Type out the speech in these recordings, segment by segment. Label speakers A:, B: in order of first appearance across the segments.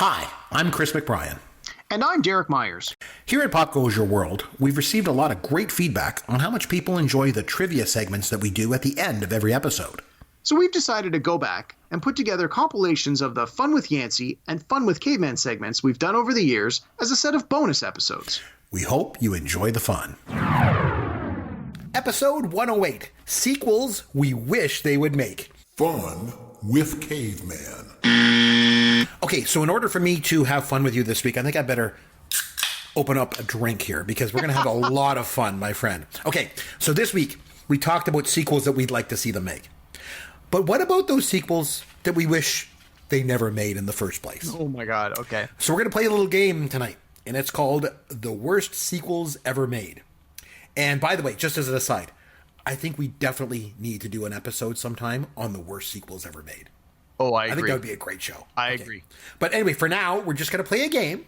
A: Hi, I'm Chris McBrien.
B: And I'm Derek Myers.
A: Here at Pop Goes Your World, we've received a lot of great feedback on how much people enjoy the trivia segments that we do at the end of every episode.
B: So we've decided to go back and put together compilations of the Fun with Yancey and Fun with Caveman segments we've done over the years as a set of bonus episodes.
A: We hope you enjoy the fun. Episode 108, Sequels We Wish They Would Make.
C: Fun with Caveman.
A: Okay, so in order for me to have fun with you this week, I think I better open up a drink here because we're going to have a lot of fun, my friend. Okay, so this week we talked about sequels that we'd like to see them make. But what about those sequels that we wish they never made in the first place?
B: Oh my God, okay.
A: So we're going to play a little game tonight, and it's called The Worst Sequels Ever Made. And by the way, just as an aside, I think we definitely need to do an episode sometime on the worst sequels ever made.
B: Oh, I agree.
A: I think that would be a great show.
B: I agree.
A: But anyway, for now, we're just going to play a game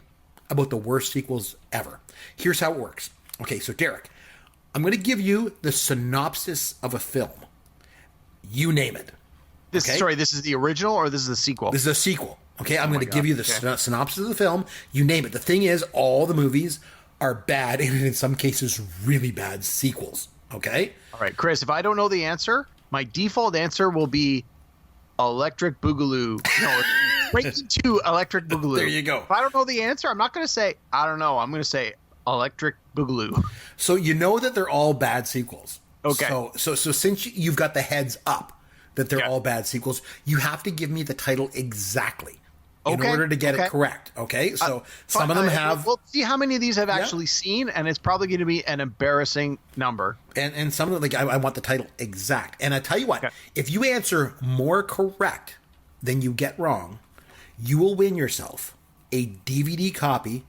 A: about the worst sequels ever. Here's how it works. Okay, so Derek, I'm going to give you the synopsis of a film. You name it.
B: Sorry, this is the original or this is the sequel?
A: This is a sequel. Okay, I'm going to give you the synopsis of the film. You name it. The thing is, all the movies are bad, and in some cases, really bad sequels. Okay?
B: All right, Chris, if I don't know the answer, my default answer will be Electric Boogaloo. No, Breaking 2 Electric Boogaloo.
A: There you go.
B: If I don't know the answer, I'm not going to say, I don't know. I'm going to say Electric Boogaloo.
A: So you know that they're all bad sequels.
B: Okay.
A: So since you've got the heads up that they're all bad sequels, you have to give me the title exactly in order to get it correct. Okay. So some of them have.
B: We'll see how many of these I've actually seen, and it's probably going to be an embarrassing number.
A: And some of them, like I want the title exact. And I tell you what, if you answer more correct than you get wrong, you will win yourself a DVD copy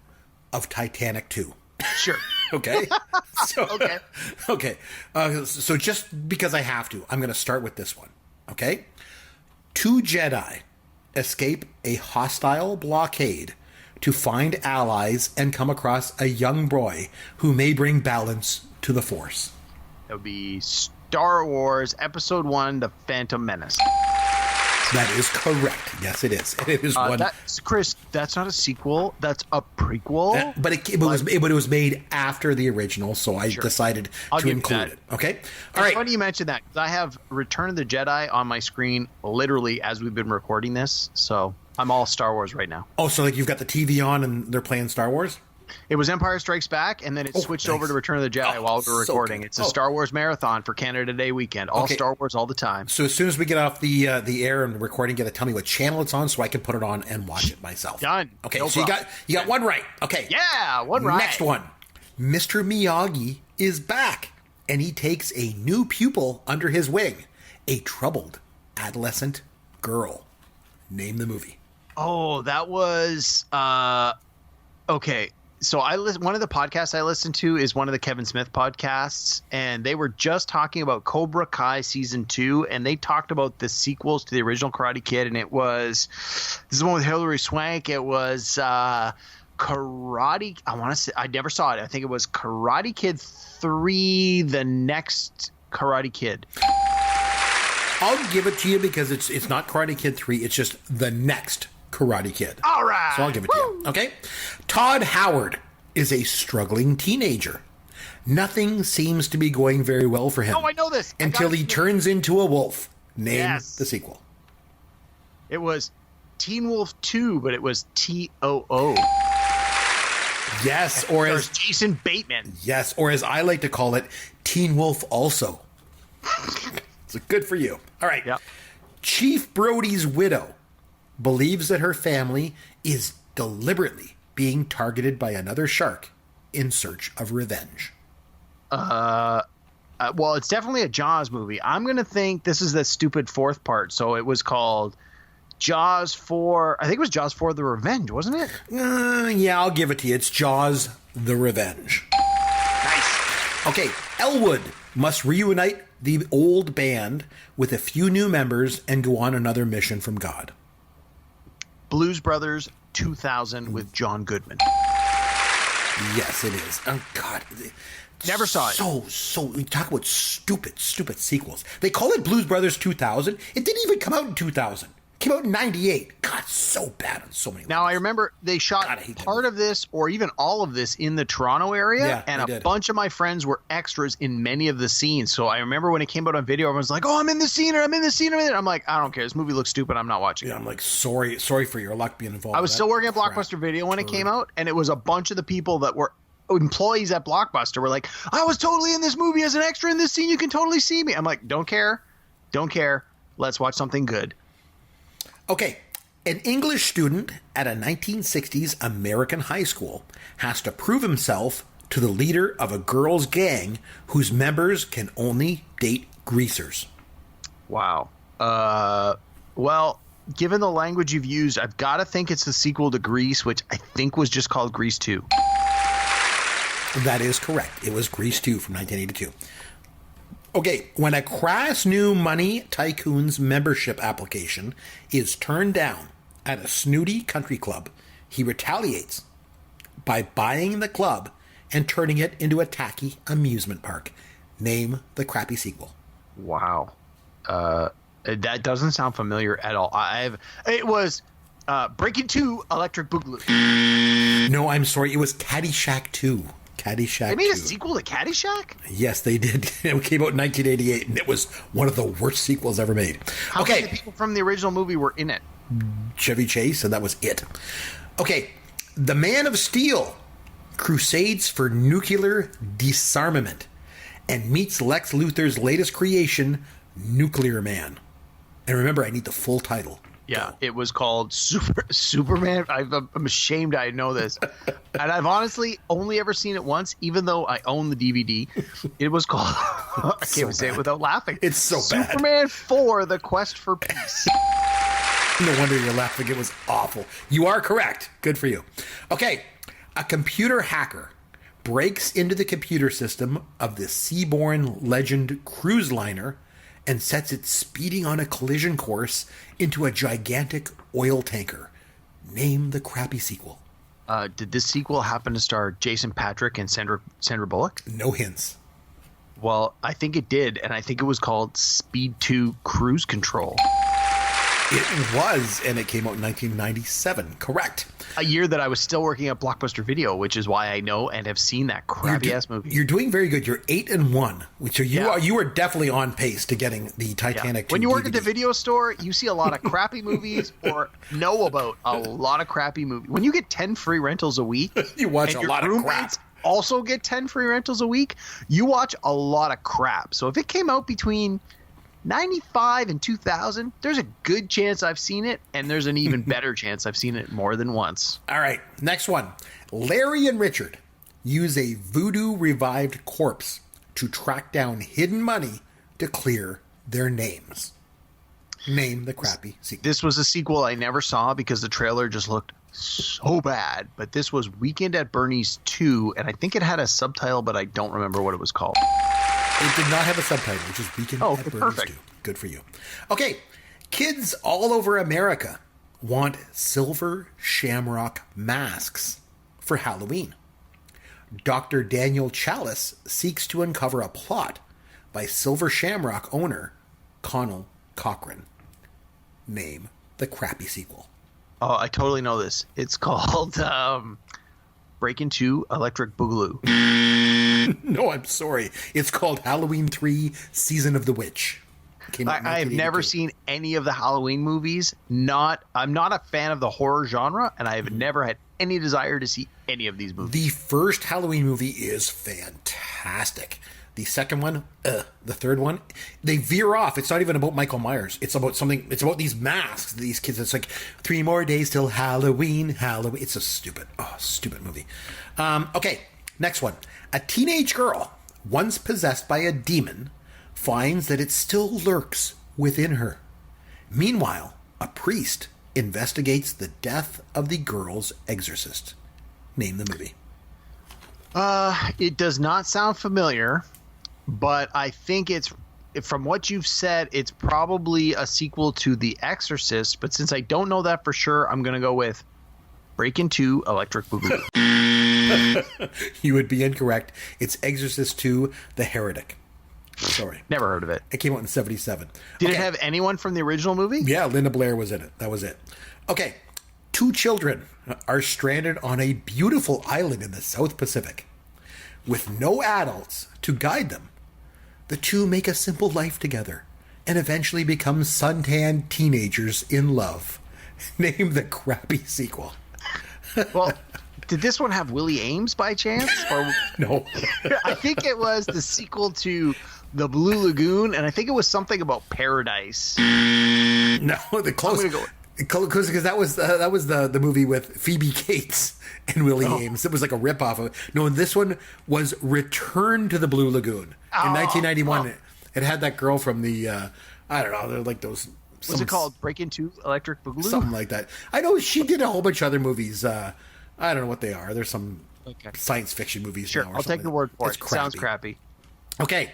A: of Titanic 2.
B: Sure.
A: Okay. So,
B: okay.
A: So just because I have to, I'm going to start with this one. Okay. 2 Jedi escape a hostile blockade to find allies and come across a young boy who may bring balance to the Force.
B: That would be Star Wars Episode 1, The Phantom Menace.
A: That is correct. Yes, it is. It is one.
B: Chris, that's not a sequel. That's a prequel.
A: But it was made after the original, so I decided to include it. Okay? All right.
B: Funny you mentioned that, because I have Return of the Jedi on my screen literally as we've been recording this, so I'm all Star Wars right now.
A: Oh, so like you've got the TV on and they're playing Star Wars?
B: It was Empire Strikes Back, and then it switched over to Return of the Jedi while we were recording. It's a Star Wars marathon for Canada Day weekend. All Star Wars all the time.
A: So as soon as we get off the air and recording, you got to tell me what channel it's on so I can put it on and watch it myself.
B: Done.
A: Okay,
B: no
A: so
B: problem.
A: you got one right. Okay.
B: Yeah, one right.
A: Next one. Mr. Miyagi is back, and he takes a new pupil under his wing, a troubled adolescent girl. Name the movie.
B: Oh, that was okay. So one of the podcasts I listened to is one of the Kevin Smith podcasts, and they were just talking about Cobra Kai season 2, and they talked about the sequels to the original Karate Kid, and it was this is the one with Hilary Swank. It was Karate. I want to say I never saw it. I think it was Karate Kid 3, the next Karate Kid.
A: I'll give it to you because it's not Karate Kid 3. It's just the next Karate Kid.
B: All right.
A: So I'll give it to you. Okay. Todd Howard is a struggling teenager. Nothing seems to be going very well for him.
B: Oh, I know this.
A: Until he turns into a wolf. Name the sequel.
B: It was Teen Wolf 2, but it was TOO.
A: Yes, or as
B: Jason Bateman.
A: Yes, or as I like to call it, Teen Wolf also. So good for you. All right.
B: Yep.
A: Chief Brody's widow believes that her family is deliberately being targeted by another shark in search of revenge.
B: Well, it's definitely a Jaws movie. I'm going to think this is the stupid fourth part. So it was called Jaws 4. I think it was Jaws 4 The Revenge, wasn't it?
A: Yeah, I'll give it to you. It's Jaws The Revenge.
B: Nice.
A: Okay, Elwood must reunite the old band with a few new members and go on another mission from God.
B: Blues Brothers 2000 with John Goodman.
A: Yes, it is. Oh, God.
B: Never saw it.
A: So, we talk about stupid sequels. They call it Blues Brothers 2000. It didn't even come out in 2000. Came out in 98. God, so bad on so many
B: Now, I
A: levels.
B: remember they shot
A: God, I hate that
B: part of this or even all of this in the Toronto area,
A: Yeah,
B: and
A: they
B: a
A: did.
B: bunch of my friends were extras in many of the scenes. So I remember when it came out on video, everyone's like, oh, I'm in the scene, or I'm in the scene. I'm like, I don't care. This movie looks stupid. I'm not watching
A: Yeah,
B: it.
A: I'm like, sorry for your luck being involved.
B: I was
A: with
B: still
A: that
B: working at
A: crap.
B: Blockbuster Video when it came out, and it was a bunch of the people that were employees at Blockbuster were like, I was totally in this movie as an extra in this scene. You can totally see me. I'm like, don't care. Let's watch something good.
A: Okay. An English student at a 1960s American high school has to prove himself to the leader of a girls' gang whose members can only date greasers.
B: Wow. Well, given the language you've used, I've got to think it's the sequel to Grease, which I think was just called Grease 2.
A: That is correct. It was Grease 2 from 1982. Okay, when a crass new money tycoon's membership application is turned down at a snooty country club, he retaliates by buying the club and turning it into a tacky amusement park. Name the crappy sequel.
B: Wow. That doesn't sound familiar at all. It was Breaking 2 Electric Boogaloo.
A: No, I'm sorry. It was Caddyshack 2. Caddyshack
B: They made
A: 2.
B: a sequel to Caddyshack?
A: Yes, they did. It came out in 1988, and it was one of the worst sequels ever made.
B: How many people from the original movie were in it?
A: Chevy Chase, and that was it. Okay, The Man of Steel crusades for nuclear disarmament and meets Lex Luthor's latest creation, Nuclear Man. And remember, I need the full title.
B: Yeah, it was called Superman. I'm ashamed I know this. And I've honestly only ever seen it once, even though I own the DVD. It was called, I can't even say it without laughing.
A: It's so bad.
B: Superman 4, The Quest for Peace.
A: No wonder you're laughing. It was awful. You are correct. Good for you. Okay, a computer hacker breaks into the computer system of the Seaborn Legend cruise liner and sets it speeding on a collision course into a gigantic oil tanker. Name the crappy sequel.
B: Did this sequel happen to star Jason Patrick and Sandra Bullock?
A: No hints.
B: Well, I think it did, and I think it was called Speed 2 Cruise Control.
A: It was, and it came out in 1997. Correct.
B: A year that I was still working at Blockbuster Video, which is why I know and have seen that crappy-ass movie.
A: You're doing very good. You're 8-1, which you are definitely on pace to getting the Titanic.
B: When you work at the
A: DVD.
B: video store, you see a lot of crappy movies or know about a lot of crappy movies. When you get 10 free rentals a week,
A: You watch
B: and
A: a lot of
B: your
A: crap.
B: roommates also get 10 free rentals a week, you watch a lot of crap. So if it came out between 95 and 2000, there's a good chance I've seen it, and there's an even better chance I've seen it more than once.
A: All right, next one. Larry and Richard use a voodoo revived corpse to track down hidden money to clear their names. Name the crappy sequel.
B: This was a sequel I never saw because the trailer just looked so bad. But this was Weekend at Bernie's 2, and I think it had a subtitle, but I don't remember what it was called.
A: It did not have a subtitle, which is Weekend
B: Oh,
A: at Bernie's
B: perfect.
A: 2. Good for you. Okay, kids all over America want silver shamrock masks for Halloween. Dr. Daniel Chalice seeks to uncover a plot by Silver Shamrock owner Connell Cochran. Name the crappy sequel.
B: Oh, I totally know this. It's called Breaking 2 Electric Boogaloo.
A: No, I'm sorry. It's called Halloween 3 Season of the Witch. Came out in
B: I have never
A: 1982.
B: seen any of the Halloween movies. I'm not a fan of the horror genre, and I have never had any desire to see any of these movies.
A: The first Halloween movie is fantastic. The second one, the third one, they veer off. It's not even about Michael Myers. It's about something. It's about these masks. These kids. It's like 3 more days till Halloween. Halloween. It's a stupid movie. Okay, next one. A teenage girl, once possessed by a demon, finds that it still lurks within her. Meanwhile, a priest investigates the death of the girl's exorcist. Name the movie.
B: It does not sound familiar, but I think it's, from what you've said, it's probably a sequel to The Exorcist. But since I don't know that for sure, I'm going to go with Breaking 2 Electric Boogaloo.
A: You would be incorrect. It's Exorcist 2, The Heretic. Sorry.
B: Never heard of it.
A: It came out in 1977.
B: Did it have anyone from the original movie?
A: Yeah, Linda Blair was in it. That was it. Okay. 2 children are stranded on a beautiful island in the South Pacific. With no adults to guide them, the 2 make a simple life together and eventually become suntan teenagers in love. Name the crappy sequel.
B: Well, did this one have Willie Ames by chance? Or
A: No.
B: I think it was the sequel to The Blue Lagoon, and I think it was something about paradise.
A: No, the close.
B: I'm gonna go.
A: Because that was the movie with Phoebe Cates and Willie Ames. It was like a ripoff of it. No, this one was Return to the Blue Lagoon in 1991. It had that girl from the I don't know. They're like those.
B: What's it called? Break Into Electric Boogaloo?
A: Something like that. I know she did a whole bunch of other movies. I don't know what they are. There's some science fiction movies.
B: Sure,
A: now or
B: I'll take
A: something.
B: the word for
A: It's
B: it.
A: crappy.
B: Sounds crappy.
A: Okay,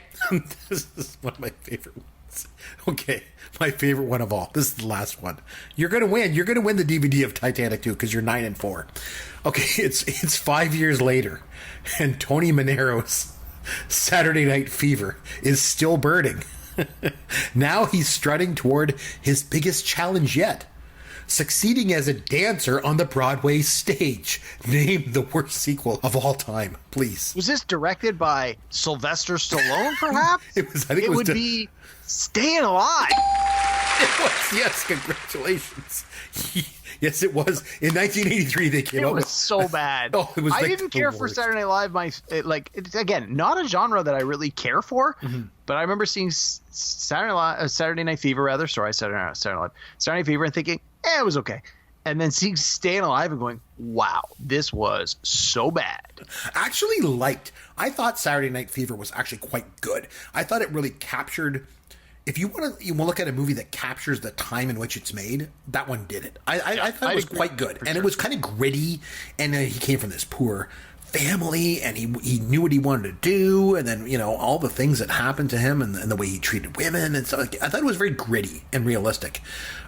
A: this is one of my favorite ones. Okay, my favorite one of all. This is the last one. You're gonna win. You're gonna win the DVD of Titanic 2 because you're 9 and 4. Okay, it's 5 years later, and Tony Manero's Saturday Night Fever is still burning. Now he's strutting toward his biggest challenge yet. Succeeding as a dancer on the Broadway stage. Name the worst sequel of all time, please.
B: Was this directed by Sylvester Stallone, perhaps?
A: It
B: would be Staying Alive.
A: It was, yes, congratulations. Yes, it was. In 1983, they came out with...
B: It was so bad.
A: Oh, it was
B: I
A: like
B: didn't
A: the
B: care for
A: worst.
B: Saturday Night Live. It's, again, not a genre that I really care for, but I remember seeing Saturday Night Fever, rather. Sorry, Saturday Night Fever, and thinking, it was okay. And then seeing Staying Alive and going, wow, this was so bad.
A: I thought Saturday Night Fever was actually quite good. I thought it really captured... If you want to look at a movie that captures the time in which it's made, that one did it. I thought it was quite good. And it was kind of gritty. And he came from this poor family, and he knew what he wanted to do. And then, all the things that happened to him and the way he treated women and stuff. I thought it was very gritty and realistic.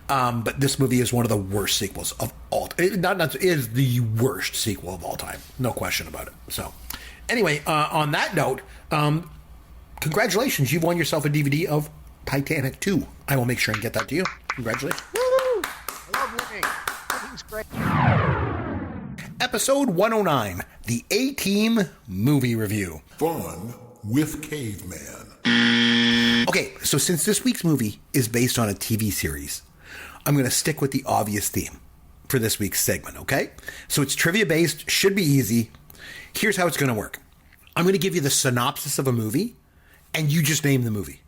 A: But this movie is one of the worst sequels of all time. It is the worst sequel of all time. No question about it. So, anyway, on that note, congratulations. You've won yourself a DVD of Titanic 2. I will make sure and get that to you. Congratulations.
B: Woo! I love winning. Winning's great.
A: Episode 109, the A-Team Movie Review.
C: Fun with Caveman.
A: Okay, so since this week's movie is based on a TV series, I'm going to stick with the obvious theme for this week's segment, okay? So it's trivia-based, should be easy. Here's how it's going to work. I'm going to give you the synopsis of a movie, and you just name the movie.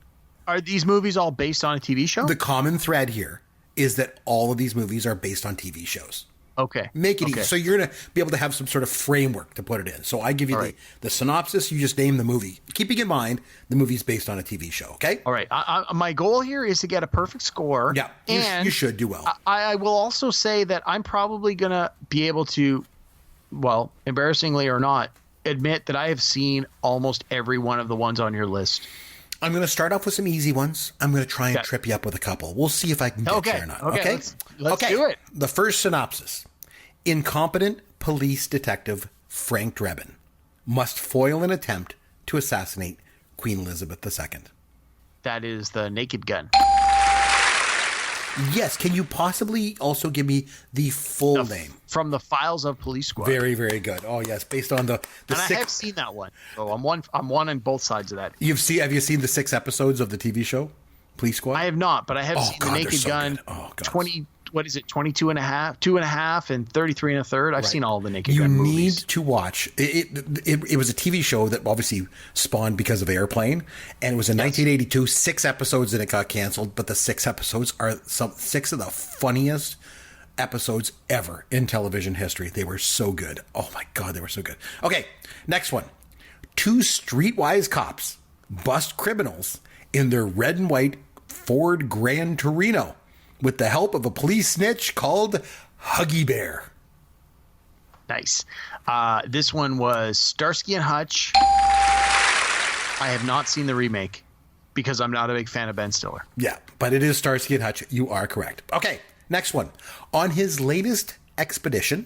B: Are these movies all based on a TV show?
A: The common thread here is that all of these movies are based on TV shows.
B: Okay.
A: Make it easy. So you're going to be able to have some sort of framework to put it in. So I give you the synopsis. You just name the movie. Keeping in mind, the movie's based on a TV show, okay?
B: All right. My goal here is to get a perfect score.
A: Yeah,
B: and
A: you should do well.
B: I will also say that I'm probably going to be able to, well, embarrassingly or not, admit that I have seen almost every one of the ones on your list.
A: I'm going to start off with some easy ones. I'm going to try and trip you up with a couple. We'll see if I can get there or not. Okay?
B: Let's do it.
A: The first synopsis. Incompetent police detective Frank Drebin must foil an attempt to assassinate Queen Elizabeth II.
B: That is The Naked Gun.
A: Yes. Can you possibly also give me the full name?
B: From the Files of Police Squad.
A: Very, very good. Oh, yes. Based on the
B: and
A: six...
B: I have seen that one. So I'm one on both sides of that.
A: Have you seen the 6 episodes of the TV show, Police Squad?
B: I have not, but I have seen The Naked Gun.
A: Oh, God.
B: 22 and a half, 2.5, and 33 and a third. I've seen all the Naked Gun movies.
A: You need to watch. It was a TV show that obviously spawned because of Airplane, and it was in 1982, 6 episodes, and it got canceled. But the 6 episodes are 6 of the funniest episodes ever in television history. They were so good. Oh my God, they were so good. Okay, next one. 2 streetwise cops bust criminals in their red and white Ford Gran Torino with the help of a police snitch called Huggy Bear.
B: Nice. This one was Starsky and Hutch. I have not seen the remake because I'm not a big fan of Ben Stiller.
A: Yeah, but it is Starsky and Hutch. You are correct. Okay, next one. On his latest expedition,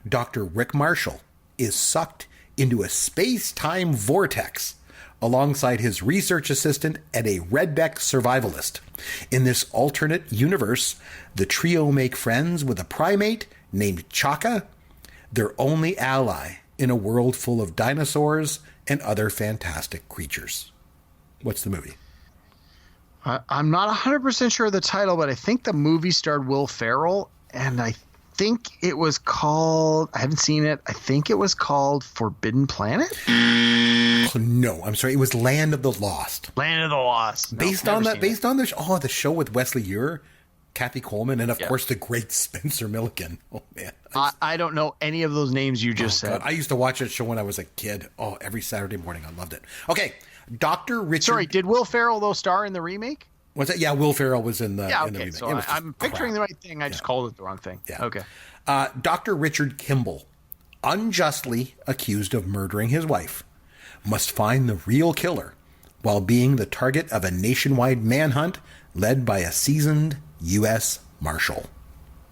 A: Dr. Rick Marshall is sucked into a space-time vortex alongside his research assistant and a redneck survivalist. In this alternate universe, the trio make friends with a primate named Chaka, their only ally in a world full of dinosaurs and other fantastic creatures. What's the movie?
B: I'm not 100% sure of the title, but I think the movie starred Will Ferrell, and I think it was called, I haven't seen it, I think it was called Forbidden Planet?
A: No, I'm sorry. It was Land of the Lost.
B: Land of the Lost. No,
A: Based on the show with Wesley Ure, Kathy Coleman, and of course the great Spencer Milligan. Oh man.
B: I don't know any of those names you just said.
A: God. I used to watch that show when I was a kid. Oh, every Saturday morning. I loved it. Okay. Dr. Richard.
B: Sorry, did Will Ferrell, though, star in the remake?
A: What's that? Yeah, Will Ferrell was in the, in the remake.
B: So I'm picturing the right thing. I just called it the wrong thing.
A: Yeah.
B: Okay.
A: Dr. Richard Kimball, unjustly accused of murdering his wife, must find the real killer while being the target of a nationwide manhunt led by a seasoned U.S. Marshal.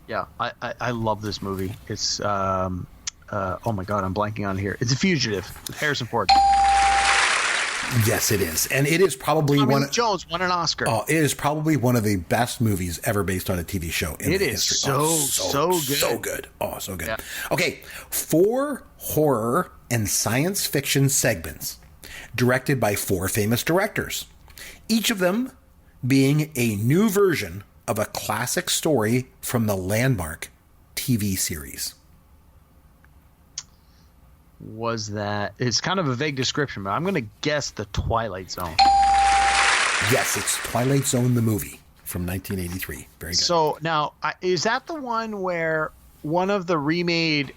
B: Yeah, I love this movie. It's, oh my God, I'm blanking on here. It's A Fugitive with Harrison Ford.
A: Yes, it is. And it is probably
B: Tommy Lee Jones won an Oscar.
A: Oh, it is probably one of the best movies ever based on a TV show in
B: it
A: the
B: is
A: history.
B: so good.
A: So good. Oh, so good.
B: Yeah.
A: Okay, 4 horror and science fiction segments directed by 4 famous directors, each of them being a new version of a classic story from the landmark TV series.
B: Was that? It's kind of a vague description, but I'm going to guess The Twilight Zone.
A: Yes, it's Twilight Zone the movie from 1983. Very good.
B: So now, is that the one where one of the remade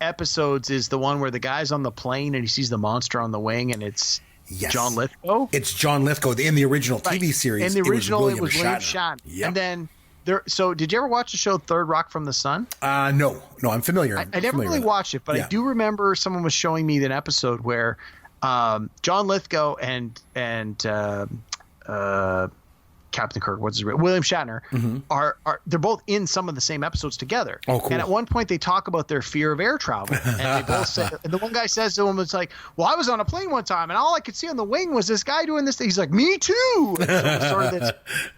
B: episodes is the one where the guy's on the plane and he sees the monster on the wing and it's John Lithgow?
A: It's John Lithgow in the original TV series.
B: In the original, it was William Shatner.
A: Yep.
B: And then so did you ever watch the show Third Rock from the Sun?
A: No, I'm familiar.
B: I never really watched it, but I do remember someone was showing me an episode where John Lithgow and Captain Kirk, what's his name? William Shatner, are they're both in some of the same episodes together.
A: Oh, cool.
B: And at one point they talk about their fear of air travel, and they both say, and the one guy says to him, "It's like, well, I was on a plane one time, and all I could see on the wing was this guy doing this thing." He's like, "Me too." And so sort of this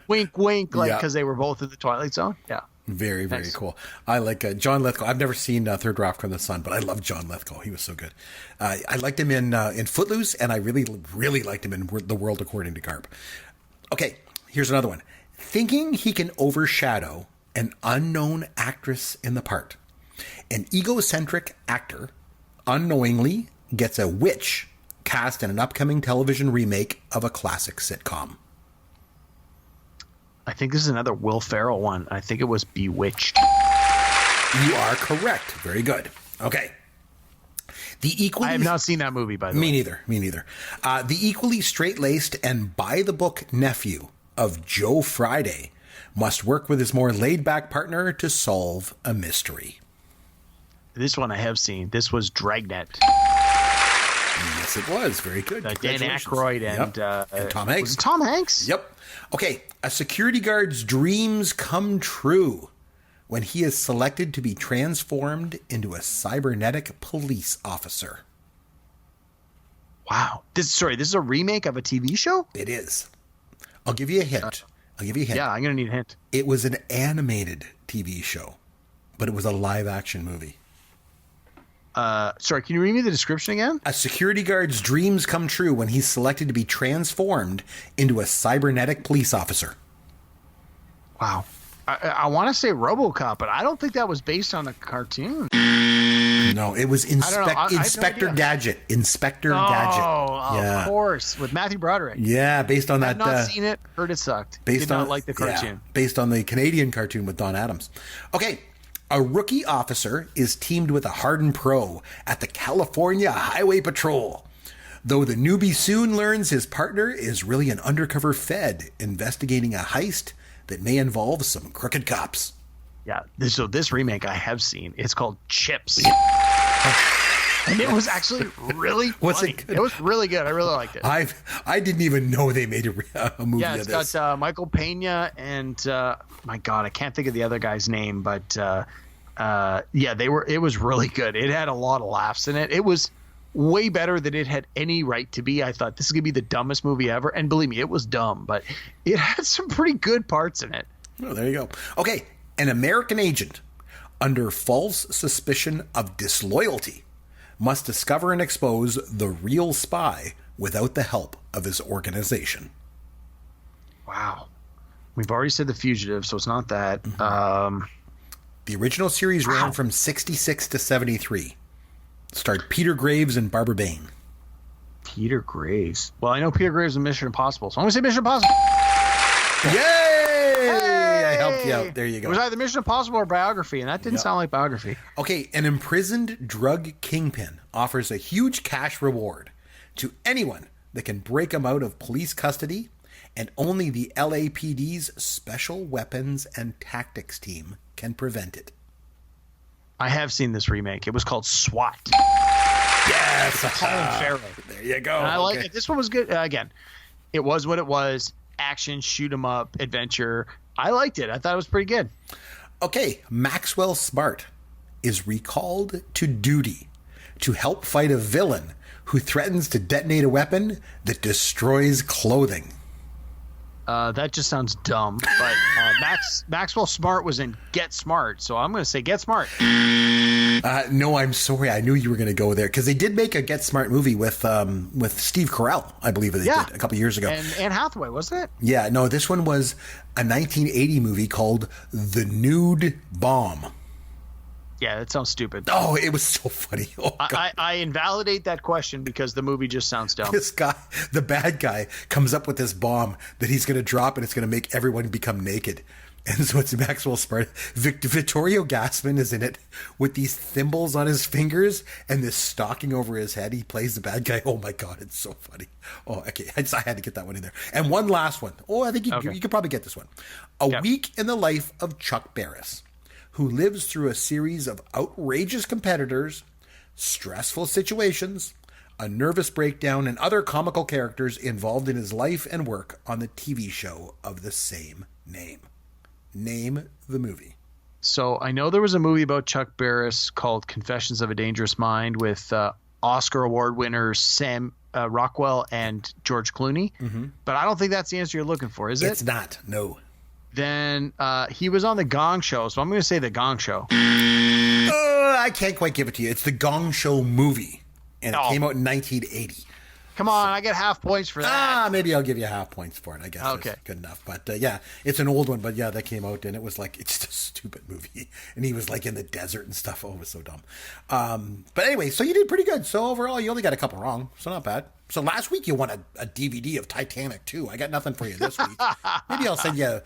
B: wink, wink, like because they were both in the Twilight Zone. Yeah.
A: Very, very cool. I like John Lithgow. I've never seen Third Rock from the Sun, but I love John Lithgow. He was so good. I liked him in Footloose, and I really, really liked him in The World According to Garp. Okay, here's another one. Thinking he can overshadow an unknown actress in the part, an egocentric actor unknowingly gets a witch cast in an upcoming television remake of a classic sitcom.
B: I think this is another Will Ferrell one. I think it was Bewitched.
A: You are correct. Very good. Okay. I
B: have not seen that movie, by the way.
A: Me neither. The equally straight-laced and by-the-book nephew of Joe Friday must work with his more laid-back partner to solve a mystery.
B: This one I have seen. This was Dragnet.
A: Yes, it was. Very good.
B: Dan Aykroyd
A: and Tom Hanks.
B: Was it Tom Hanks?
A: Yep. Okay. A security guard's dreams come true when he is selected to be transformed into a cybernetic police officer.
B: Wow. This is a remake of a TV show?
A: It is. I'll give you a hint.
B: Yeah, I'm going to need a hint.
A: It was an animated TV show, but it was a live-action movie.
B: Sorry, can you read me the description again?
A: A security guard's dreams come true when he's selected to be transformed into a cybernetic police officer.
B: Wow. I want to say RoboCop, but I don't think that was based on a cartoon.
A: No, it was Inspector Gadget. Inspector Gadget.
B: Oh, of course, with Matthew Broderick.
A: Yeah, based on that.
B: I've not seen it. Heard it sucked. Did not like the cartoon.
A: Yeah, based on the Canadian cartoon with Don Adams. Okay, a rookie officer is teamed with a hardened pro at the California Highway Patrol. Though the newbie soon learns his partner is really an undercover Fed investigating a heist that may involve some crooked cops.
B: Yeah, so this remake I have seen. It's called Chips. And it was actually really funny.
A: Was it good?
B: It was really good. I really liked it.
A: I didn't even know they made a movie of this.
B: Yeah, it's got Michael Pena and my God, I can't think of the other guy's name, but it was really good. It had a lot of laughs in it. It was way better than it had any right to be. I thought this is going to be the dumbest movie ever. And believe me, it was dumb, but it had some pretty good parts in it.
A: Oh, there you go. Okay. An American agent under false suspicion of disloyalty must discover and expose the real spy without the help of his organization.
B: Wow. We've already said The Fugitive, so it's not that.
A: The original series ran from 66 to 73. Starred Peter Graves and Barbara Bain.
B: Peter Graves. Well, I know Peter Graves in Mission Impossible, so I'm going to say Mission Impossible.
A: Yay! I helped you out. There you go.
B: It was either Mission Impossible or biography, and that didn't sound like biography.
A: Okay, an imprisoned drug kingpin offers a huge cash reward to anyone that can break him out of police custody, and only the LAPD's Special Weapons and Tactics team can prevent it.
B: I have seen this remake. It was called SWAT.
A: Yes!
B: Colin Farrell.
A: There you go.
B: And I like it. This one was good. Again, it was what it was. Action, shoot 'em up, adventure. I liked it. I thought it was pretty good.
A: Okay, Maxwell Smart is recalled to duty to help fight a villain who threatens to detonate a weapon that destroys clothing.
B: That just sounds dumb, but Maxwell Smart was in Get Smart, so I'm going to say Get Smart.
A: No, I'm sorry. I knew you were going to go there because they did make a Get Smart movie with Steve Carell, I believe they did a couple years ago.
B: And Anne Hathaway, wasn't it?
A: Yeah, no, this one was a 1980 movie called The Nude Bomb.
B: Yeah, that sounds stupid.
A: Oh, it was so funny. Oh, God.
B: I invalidate that question because the movie just sounds dumb.
A: This guy, the bad guy, comes up with this bomb that he's going to drop and it's going to make everyone become naked. And so it's Maxwell Smart. Vittorio Gassman is in it with these thimbles on his fingers and this stocking over his head. He plays the bad guy. Oh, my God. It's so funny. Oh, okay. I had to get that one in there. And one last one. Oh, I think you could probably get this one. A week in the life of Chuck Barris, who lives through a series of outrageous competitors, stressful situations, a nervous breakdown, and other comical characters involved in his life and work on the TV show of the same name. Name the movie.
B: So I know there was a movie about Chuck Barris called Confessions of a Dangerous Mind with Oscar Award winners Sam Rockwell and George Clooney. Mm-hmm. But I don't think that's the answer you're looking for, is it?
A: It's not, no.
B: Then he was on The Gong Show, so I'm going to say The Gong Show.
A: I can't quite give it to you. It's The Gong Show movie, and it came out in 1980.
B: Come on, I get half points for that.
A: Maybe I'll give you half points for it, I guess.
B: Okay.
A: That's good enough. But yeah, it's an old one, but yeah, that came out, and it was like, it's just a stupid movie. And he was like in the desert and stuff. Oh, it was so dumb. But anyway, so you did pretty good. So overall, you only got a couple wrong, so not bad. So last week you won a DVD of Titanic too. I got nothing for you this week. Maybe I'll send you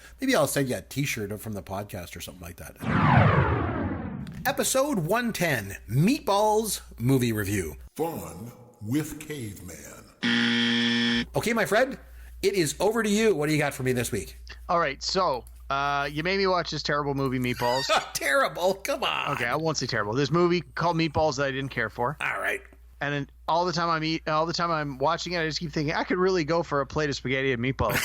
A: a T-shirt from the podcast or something like that. Episode 110, Meatballs movie review.
C: Fun with Caveman.
A: Okay, my friend, it is over to you. What do you got for me this week?
B: All right, so you made me watch this terrible movie, Meatballs.
A: Terrible? Come on.
B: Okay, I won't say terrible. This movie called Meatballs that I didn't care for.
A: All right.
B: And then all the time I'm watching it, I just keep thinking I could really go for a plate of spaghetti and meatballs.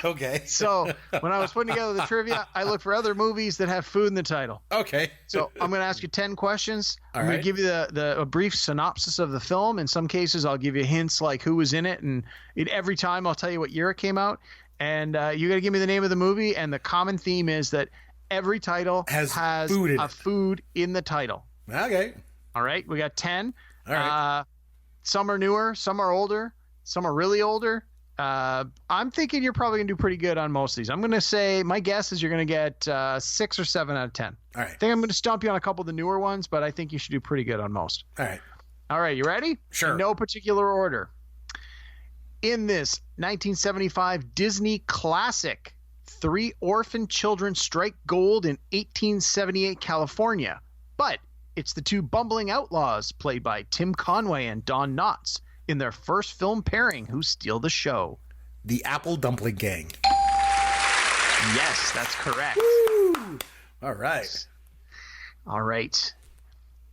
A: Okay.
B: So when I was putting together the trivia, I looked for other movies that have food in the title.
A: Okay.
B: So I'm going to ask you 10 questions.
A: All
B: I'm
A: right.
B: going to give you a brief synopsis of the film. In some cases, I'll give you hints like who was in it, and every time I'll tell you what year it came out. And you got to give me the name of the movie. And the common theme is that every title has food in the title.
A: Okay.
B: All right. We got 10.
A: All right.
B: Some are newer, some are older, some are really older. I'm thinking you're probably going to do pretty good on most of these. I'm going to say my guess is you're going to get 6 or 7 out of 10.
A: All right.
B: I think I'm going to stump you on a couple of the newer ones, but I think you should do pretty good on most.
A: All right.
B: All right. You ready?
A: Sure.
B: In no particular order. In this 1975 Disney classic, 3 orphan children strike gold in 1878 California, but it's the 2 bumbling outlaws played by Tim Conway and Don Knotts in their first film pairing who steal the show.
A: The Apple Dumpling Gang.
B: Yes, that's correct.
A: Woo! All right.
B: All right.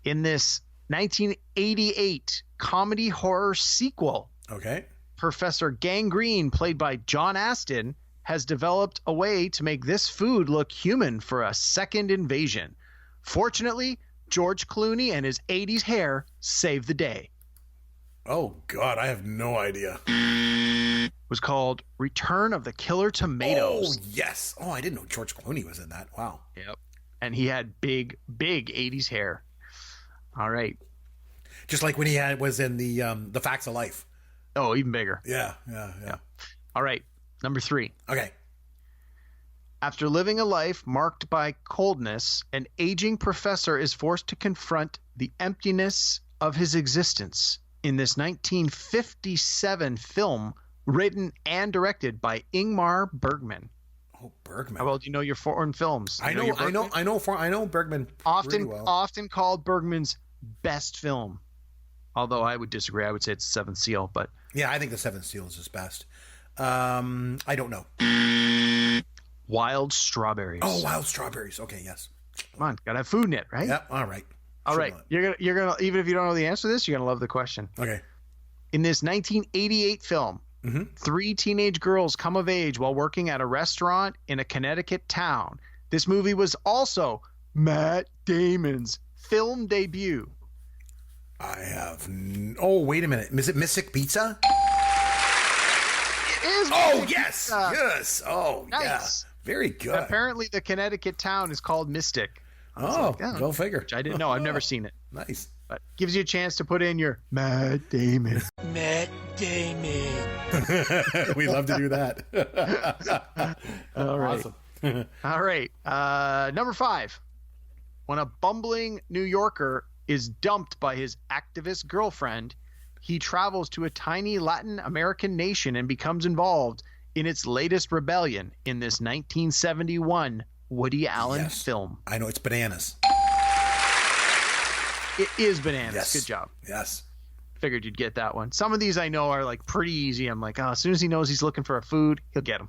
B: In this 1988 comedy horror sequel,
A: Okay.
B: Professor Gangrene, played by John Astin, has developed a way to make this food look human for a second invasion. Fortunately, George Clooney and his 80s hair saved the day.
A: Oh, God, I have no idea.
B: It was called Return of the Killer Tomatoes.
A: Oh, yes. Oh, I didn't know George Clooney was in that. Wow.
B: Yep. And he had big 80s hair. All right.
A: Just like when he was in the Facts of Life.
B: Oh, even bigger.
A: Yeah.
B: All right. Number 3.
A: Okay.
B: After living a life marked by coldness, an aging professor is forced to confront the emptiness of his existence in this 1957 film written and directed by Ingmar Bergman.
A: Oh, Bergman.
B: How well do you know your foreign films?
A: I know Bergman pretty well.
B: Often called Bergman's best film. Although I would disagree. I would say it's Seventh Seal, but
A: yeah, I think The Seventh Seal is his best. I don't know.
B: Wild Strawberries.
A: Oh, Wild Strawberries. Okay, yes.
B: Come on, gotta have food in it, right?
A: Yep. All right.
B: All right. You're gonna even if you don't know the answer to this, you're gonna love the question.
A: Okay.
B: In this 1988 film, 3 teenage girls come of age while working at a restaurant in a Connecticut town. This movie was also Matt Damon's film debut.
A: I have. Oh, wait a minute. Is it Mystic Pizza?
B: It is.
A: Oh, yes. Yes. Oh,
B: nice.
A: Yeah. Very good.
B: Apparently, the Connecticut town is called Mystic.
A: Oh, go figure.
B: Which I didn't know. I've never seen it.
A: Nice.
B: But gives you a chance to put in your Matt Damon.
D: Matt Damon.
A: We love to do that.
B: All right.
A: Awesome.
B: All right. Number 5. When a bumbling New Yorker is dumped by his activist girlfriend, he travels to a tiny Latin American nation and becomes involved in its latest rebellion in this 1971 Woody Allen film.
A: I know, it's Bananas.
B: It is Bananas.
A: Yes.
B: Good job.
A: Yes.
B: Figured you'd get that one. Some of these I know are like pretty easy. I'm like, as soon as he knows he's looking for a food, he'll get them.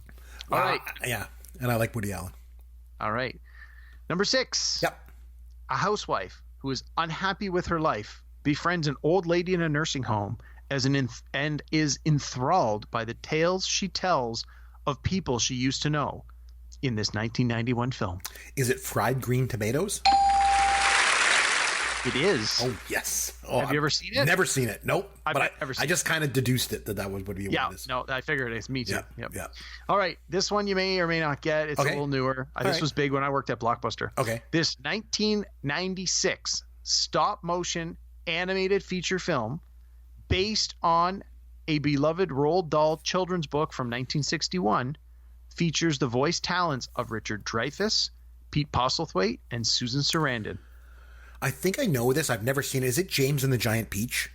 B: All right.
A: Yeah. And I like Woody Allen.
B: All right. Number 6.
A: Yep.
B: A housewife who is unhappy with her life befriends an old lady in a nursing home and is enthralled by the tales she tells of people she used to know in this 1991 film.
A: Is it Fried Green Tomatoes?
B: It is.
A: Oh, yes. Oh,
B: Have you ever seen it?
A: Never seen it. Nope.
B: I've
A: But
B: never seen
A: I just kind of deduced it that would be what it is.
B: No, I figured it's me too.
A: Yeah.
B: Yep.
A: Yeah.
B: All right. This one you may or may not get. It's a little newer. This was big when I worked at Blockbuster.
A: Okay.
B: This 1996 stop motion animated feature film based on a beloved Roald Dahl children's book from 1961 features the voice talents of Richard Dreyfuss, Pete Postlethwaite, and Susan Sarandon.
A: I think I know this. I've never seen it. Is it James and the Giant Peach?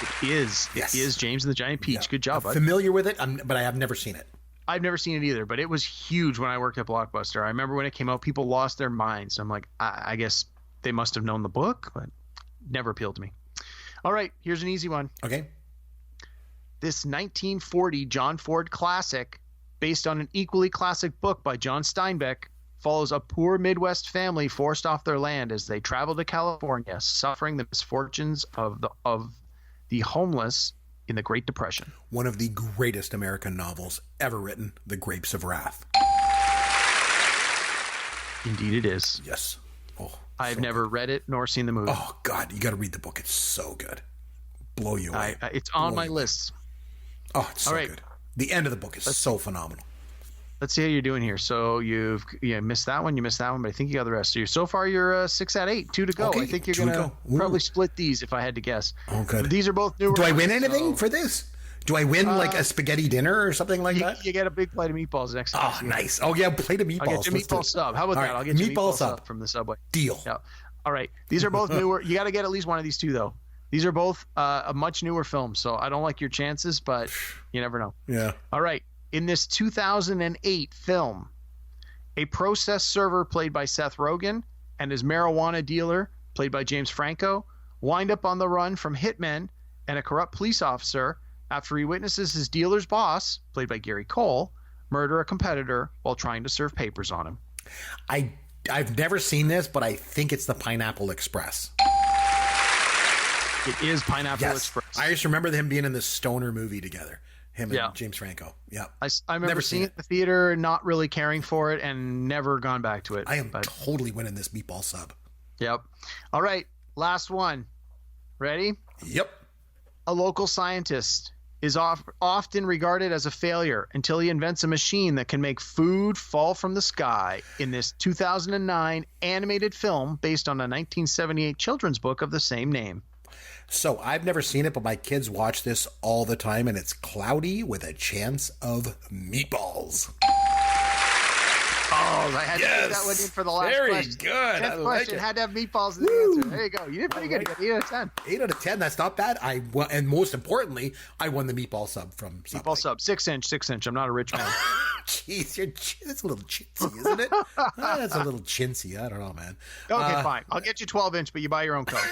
B: It is.
A: Yes.
B: It is James and the Giant Peach.
A: Yeah.
B: Good job,
A: I'm
B: bud.
A: familiar with it, but I have never seen it.
B: I've never seen it either, but it was huge when I worked at Blockbuster. I remember when it came out, people lost their minds. I'm like, I guess they must have known the book, but never appealed to me. All right, here's an easy one.
A: Okay.
B: This 1940 John Ford classic, based on an equally classic book by John Steinbeck, follows a poor Midwest family forced off their land as they travel to California, suffering the misfortunes of the homeless in the Great Depression.
A: One of the greatest American novels ever written, The Grapes of Wrath.
B: Indeed it is.
A: Yes. Oh,
B: I've never read it nor seen the movie.
A: Oh, God, you got to read the book. It's so good. Blow you away.
B: It's on my list.
A: Oh, it's so
B: All right.
A: good. The end of the book is so phenomenal.
B: Let's see how you're doing here. So you missed that one, but I think you got the rest. So far you're 6 out of 8, 2 to go.
A: Okay,
B: I think you're
A: 2 to
B: gonna
A: go.
B: probably split these if I had to guess.
A: Oh, good.
B: These are both newer.
A: Do I win
B: ones,
A: anything
B: so
A: for this? Do I win like a spaghetti dinner or something like that?
B: You get a big plate of meatballs next time.
A: Oh, nice. Oh, yeah, plate of meatballs.
B: I'll get you a meatball sub. How about
A: All
B: that?
A: right,
B: I'll get you a
A: meatball
B: meatball
A: sub.
B: sub from the Subway.
A: Deal.
B: Yeah. All right. These are both newer. You got to get at least one of these two, though. These are both a much newer film, so I don't like your chances, but you never know.
A: Yeah.
B: All right. In this 2008 film, a process server played by Seth Rogen and his marijuana dealer played by James Franco wind up on the run from hitmen and a corrupt police officer after he witnesses his dealer's boss, played by Gary Cole, murder a competitor while trying to serve papers on him.
A: I've never seen this, but I think it's the Pineapple Express.
B: It is Pineapple
A: Yes.
B: Express.
A: I just remember them being in this stoner movie together. Him and James Franco. Yeah.
B: I remember seeing it in the theater, not really caring for it, and never gone back to it.
A: I am totally winning this meatball sub.
B: Yep. All right. Last one. Ready?
A: Yep.
B: A local scientist is often regarded as a failure until he invents a machine that can make food fall from the sky in this 2009 animated film based on a 1978 children's book of the same name.
A: So I've never seen it, but my kids watch this all the time, and it's Cloudy with a Chance of Meatballs.
B: Oh, I had to get that one in for the last question.
A: Very good.
B: Next question had to have meatballs in the answer. There you go. You did pretty good. You got 8 out of 10.
A: 8 out of 10. That's not bad. I won, and most importantly, I won the meatball sub from Subway.
B: Meatball sub, 6-inch. I'm not a rich man.
A: Jeez, that's a little chintzy, isn't it? That's a little chintzy. I don't know, man.
B: Okay, fine. I'll get you 12-inch, but you buy your own Coke.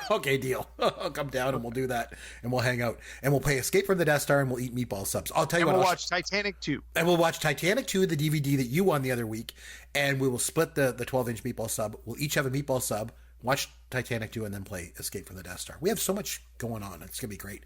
A: Okay, deal. I'll come down and we'll do that, and we'll hang out, and we'll play Escape from the Death Star, and we'll eat meatball subs. I'll tell you what.
B: We'll watch Titanic 2.
A: And we'll watch Titanic 2, the DVD that you won the other week, and we will split the 12-inch meatball sub. We'll each have a meatball sub, watch Titanic 2, and then play Escape from the Death Star. We have so much going on. It's going to be great.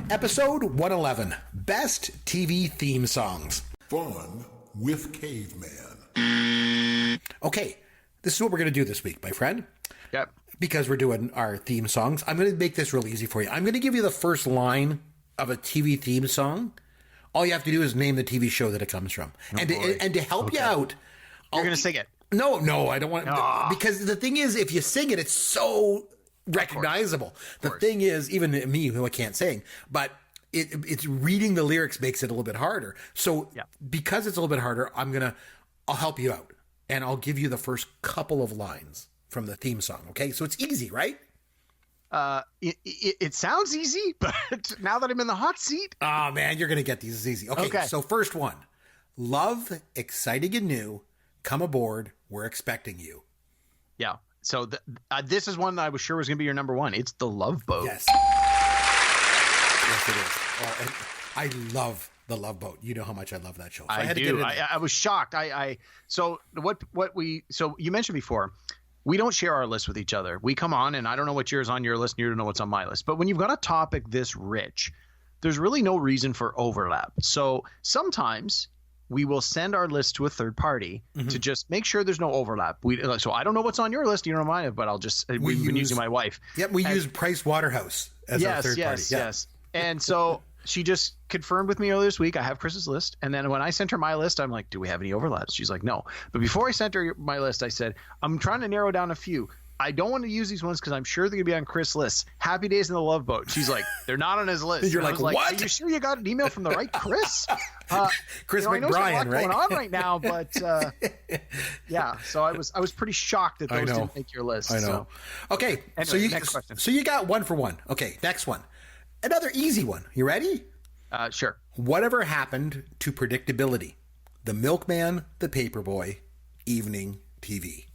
A: Episode 111, Best TV Theme Songs.
C: Fun with Caveman.
A: Okay, this is what we're going to do this week, my friend.
B: Yep.
A: Because we're doing our theme songs, I'm going to make this real easy for you. I'm going to give you the first line of a TV theme song. All you have to do is name the TV show that it comes from. And to help you out...
B: You're going to sing it.
A: No, I don't want to. Because the thing is, if you sing it, it's so recognizable. The thing is, even me, who I can't sing, but it's reading the lyrics makes it a little bit harder. So because it's a little bit harder, I'll help you out. And I'll give you the first couple of lines from the theme song. Okay, so it's easy, right?
B: It sounds easy, but now that I'm in the hot seat,
A: oh man, you're gonna get these. It's easy. Okay. So first one, love, exciting and new. Come aboard, we're expecting you.
B: Yeah. So this is one that I was sure was gonna be your number one. It's The Love Boat.
A: Yes. Yes, it is. I love The Love Boat. You know how much I love that show. So I had to get it in there.
B: I was shocked. So you mentioned before, we don't share our list with each other. We come on, and I don't know what yours on your list, and you don't know what's on my list. But when you've got a topic this rich, there's really no reason for overlap. So sometimes we will send our list to a third party to just make sure there's no overlap. So I don't know what's on your list, you don't know mine, but we've been using my wife.
A: Yep, we use Price Waterhouse as our third party.
B: Yes. And so she just confirmed with me earlier this week, I have Chris's list. And then when I sent her my list, I'm like, do we have any overlaps? She's like, no. But before I sent her my list, I said, I'm trying to narrow down a few. I don't want to use these ones because I'm sure they're going to be on Chris' list. Happy Days in the Love Boat. She's like, they're not on his list.
A: You're like, what?
B: Are you sure you got an email from the right Chris?
A: Chris McBrien,
B: I know there's a lot
A: right?
B: going on right now, but yeah. So I was pretty shocked that those didn't make your list.
A: I know.
B: So.
A: Okay.
B: Anyway, next question.
A: So you got 1 for 1. Okay. Next one. Another easy one. You ready?
B: Sure.
A: Whatever happened to predictability? The Milkman, the Paperboy, evening TV.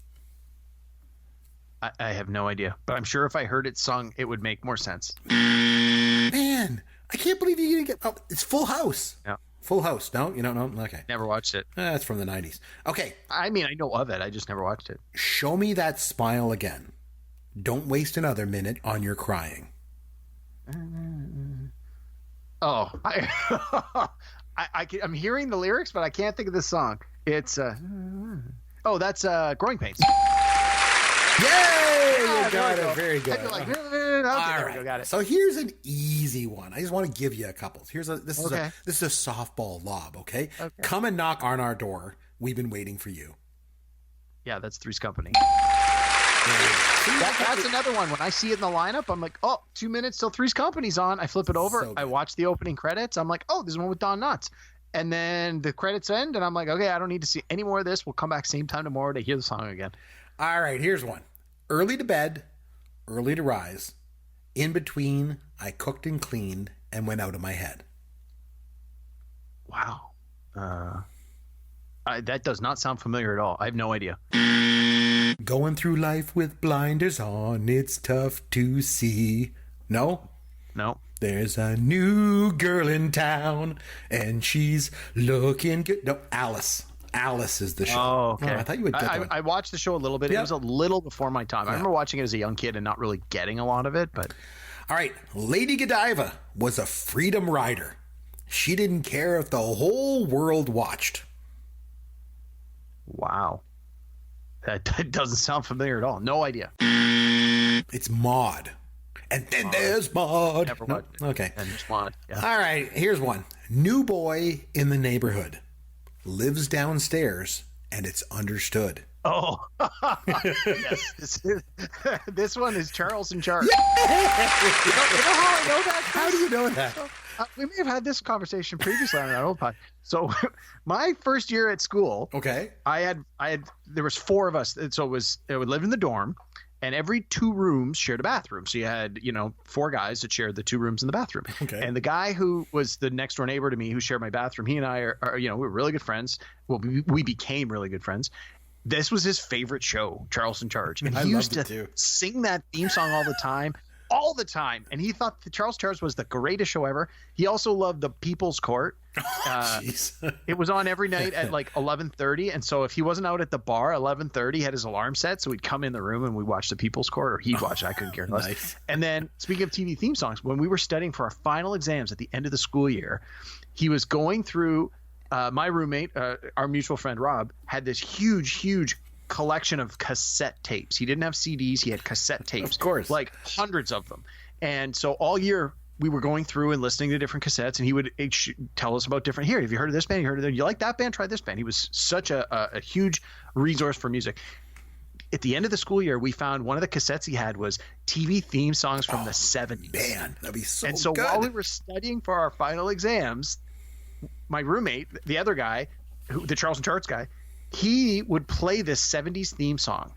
B: I have no idea, but I'm sure if I heard it sung, it would make more sense.
A: Man, I can't believe you didn't get. Oh, it's Full House.
B: Yeah.
A: Full House. No, you don't know? Okay.
B: Never watched it.
A: That's from the 90s. Okay.
B: I mean, I know of it. I just never watched it.
A: Show me that smile again. Don't waste another minute on your crying.
B: Oh, I'm hearing the lyrics, but I can't think of the song. It's that's Growing Pains.
A: Yay! You got it. Very good.
B: I feel like,
A: All right.
B: got it.
A: So here's an easy one. I just want to give you a couple. This is a softball lob. Okay? Come and knock on our door. We've been waiting for you.
B: Yeah, that's Three's Company. That's another one. When I see it in the lineup, I'm like, 2 minutes till Three's Company's on. I flip it over. I watch the opening credits. I'm like, this is one with Don Knotts. And then the credits end, and I'm like, okay, I don't need to see any more of this. We'll come back same time tomorrow to hear the song again.
A: All right, here's one. Early to bed, early to rise. In between, I cooked and cleaned and went out of my head.
B: Wow. That does not sound familiar at all. I have no idea.
A: Going through life with blinders on, it's tough to see. No?
B: No.
A: There's a new girl in town, and she's looking good. No, Alice. Alice is the show.
B: Oh, okay.
A: I thought you would get that one.
B: I watched the show a little bit.
A: Yeah.
B: It was a little before my time. I remember watching it as a young kid and not really getting a lot of it, but
A: All right. Lady Godiva was a freedom rider. She didn't care if the whole world watched.
B: wow. That doesn't sound familiar at all. No idea.
A: It's Maud. And then there's Maud.
B: Never
A: No?
B: watched it.
A: Okay.
B: And just wanted. Yeah.
A: All right. Here's one. New boy in the neighborhood lives downstairs and it's understood.
B: Oh, yes. This one is Charles in Charge.
A: Yeah!
B: You know how I know that?
A: How do you know that?
B: We may have had this conversation previously on our old pod. So, my first year at school,
A: Okay.
B: there was 4 of us. So it would live in the dorm, and every 2 rooms shared a bathroom. So you had 4 guys that shared the 2 rooms in the bathroom.
A: Okay.
B: And the guy who was the next door neighbor to me, who shared my bathroom, he and I are we were really good friends. Well, we became really good friends. This was his favorite show, Charles in Charge. And
A: I
B: he used
A: loved
B: to
A: it too.
B: sing that theme song all the time. All the time. And he thought the Charles in Charge was the greatest show ever. He also loved the People's Court.
A: Jeez.
B: It was on every night at like 11:30. And so if he wasn't out at the bar, 11:30, he had his alarm set. So we'd come in the room and we'd watch the People's Court, or he'd watch it. I couldn't care less.
A: Nice.
B: And then speaking of TV theme songs, when we were studying for our final exams at the end of the school year, he was going through my roommate, our mutual friend Rob, had this huge collection of cassette tapes. He didn't have CDs. He had cassette tapes.
A: Of course.
B: Like hundreds of them. And so all year we were going through and listening to different cassettes, and he would tell us about different, here, have you heard of this band? You heard of that? You like that band? Try this band. He was such a huge resource for music. At the end of the school year, we found one of the cassettes he had was TV theme songs from the 70s.
A: Man, that'd be so
B: And so
A: good.
B: while we were studying for our final exams, my roommate, the other guy, the Charles in Charge guy, he would play this 70s theme song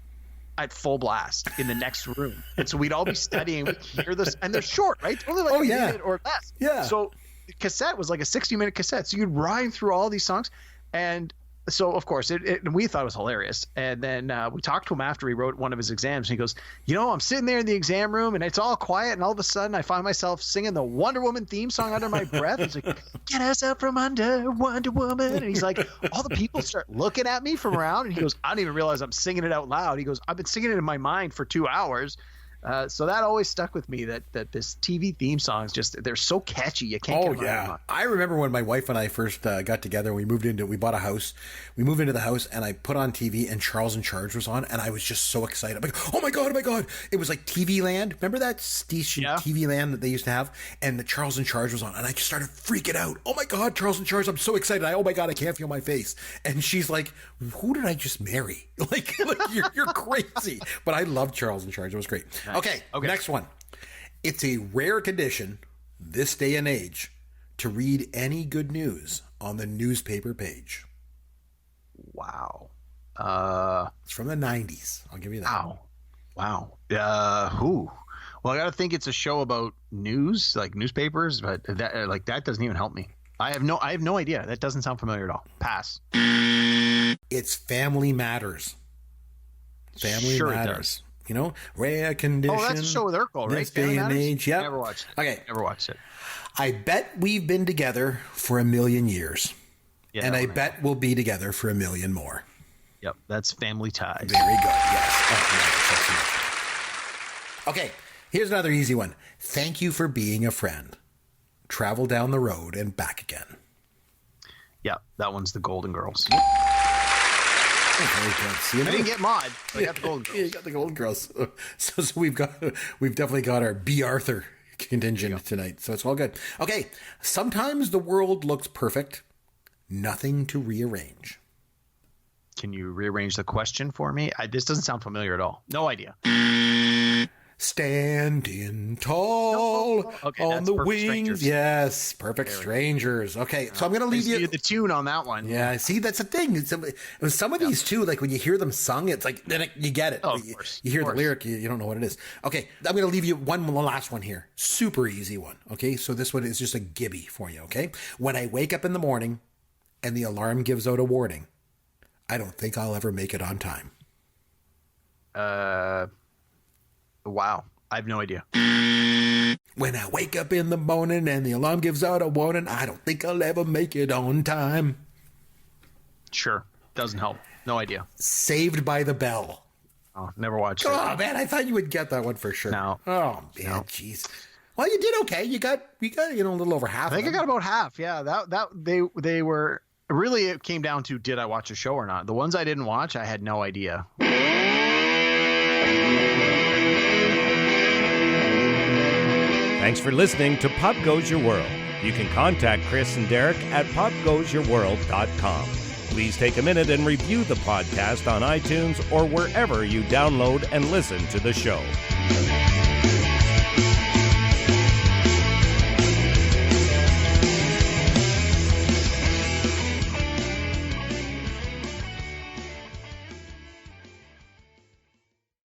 B: at full blast in the next room. And so we'd all be studying, we'd hear this, and they're short, right? Only like a minute or less.
A: Yeah.
B: So the cassette was like a 60-minute cassette. So you'd ride through all these songs. And so, of course, we thought it was hilarious. And then we talked to him after he wrote one of his exams. And he goes, I'm sitting there in the exam room, and it's all quiet. And all of a sudden, I find myself singing the Wonder Woman theme song under my breath. He's like, get us up from under, Wonder Woman. And he's like, all the people start looking at me from around. And he goes, I don't even realize I'm singing it out loud. He goes, I've been singing it in my mind for 2 hours. So that always stuck with me, that this TV theme songs, they're so catchy. You can't get them out of your mind.
A: I remember when my wife and I first got together, we bought a house. We moved into the house and I put on TV and Charles in Charge was on, and I was just so excited. I'm like, oh my God. It was like TV Land. Remember that station, TV Land, that they used to have? And the Charles in Charge was on, and I just started freaking out. Oh my God, Charles in Charge. I'm so excited. Oh my God, I can't feel my face. And she's like, who did I just marry? Like you're crazy. But I love Charles in Charge. It was great.
B: Nice.
A: Okay, next one. It's a rare condition this day and age to read any good news on the newspaper page.
B: Wow.
A: It's from the 90s. I'll give you that.
B: Wow. Who? Well, I got to think it's a show about news, like newspapers, but that doesn't even help me. I have no idea. That doesn't sound familiar at all. Pass.
A: It's Family Matters. Family
B: Sure
A: Matters.
B: It does.
A: Rare condition.
B: Oh, that's a show with Urkel, right?
A: This day
B: Family
A: and
B: Matters?
A: age. Yep.
B: Never watched it.
A: Okay.
B: Never watched it.
A: I bet we've been together for 1,000,000 years.
B: Yeah,
A: and
B: that
A: I
B: one
A: bet we'll be together for 1,000,000 more.
B: Yep, that's Family Ties.
A: Very good. Yes. Okay, here's another easy one. Thank you for being a friend. Travel down the road and back again.
B: Yeah, that one's the Golden Girls.
A: Very good. See,
B: I didn't get Maude, but I got the Golden
A: Yeah, you
B: Girls.
A: got the Golden Girls. So we've definitely got our B. Arthur contingent tonight. So it's all good. Okay, sometimes the world looks perfect. Nothing to rearrange.
B: Can you rearrange the question for me? This doesn't sound familiar at all. No idea.
A: Standing tall
B: Okay,
A: on
B: that's
A: the
B: Perfect
A: wings.
B: Strangers.
A: Yes, Perfect Strangers. Okay, so I'm going to leave you
B: the tune on that one.
A: Yeah, see, that's the thing. Some of these too, like when you hear them sung, it's like then you get it.
B: Oh, of course.
A: You hear
B: Of
A: the
B: course.
A: lyric, you don't know what it is. Okay, I'm going to leave you one last one here. Super easy one. Okay, so this one is just a gibby for you. Okay, when I wake up in the morning and the alarm gives out a warning, I don't think I'll ever make it on time.
B: Wow. I have no idea.
A: When I wake up in the morning and the alarm gives out a warning, I don't think I'll ever make it on time.
B: Sure. Doesn't help. No idea.
A: Saved by the Bell.
B: Oh, never watched it.
A: Oh man, I thought you would get that one for sure.
B: No.
A: Oh man, jeez. Well, you did okay. You got a little over half.
B: I think I got about half. Yeah, that they were really. It came down to did I watch a show or not. The ones I didn't watch, I had no idea.
E: Thanks for listening to Pop Goes Your World. You can contact Chris and Derek at popgoesyourworld.com. Please take a minute and review the podcast on iTunes or wherever you download and listen to the show.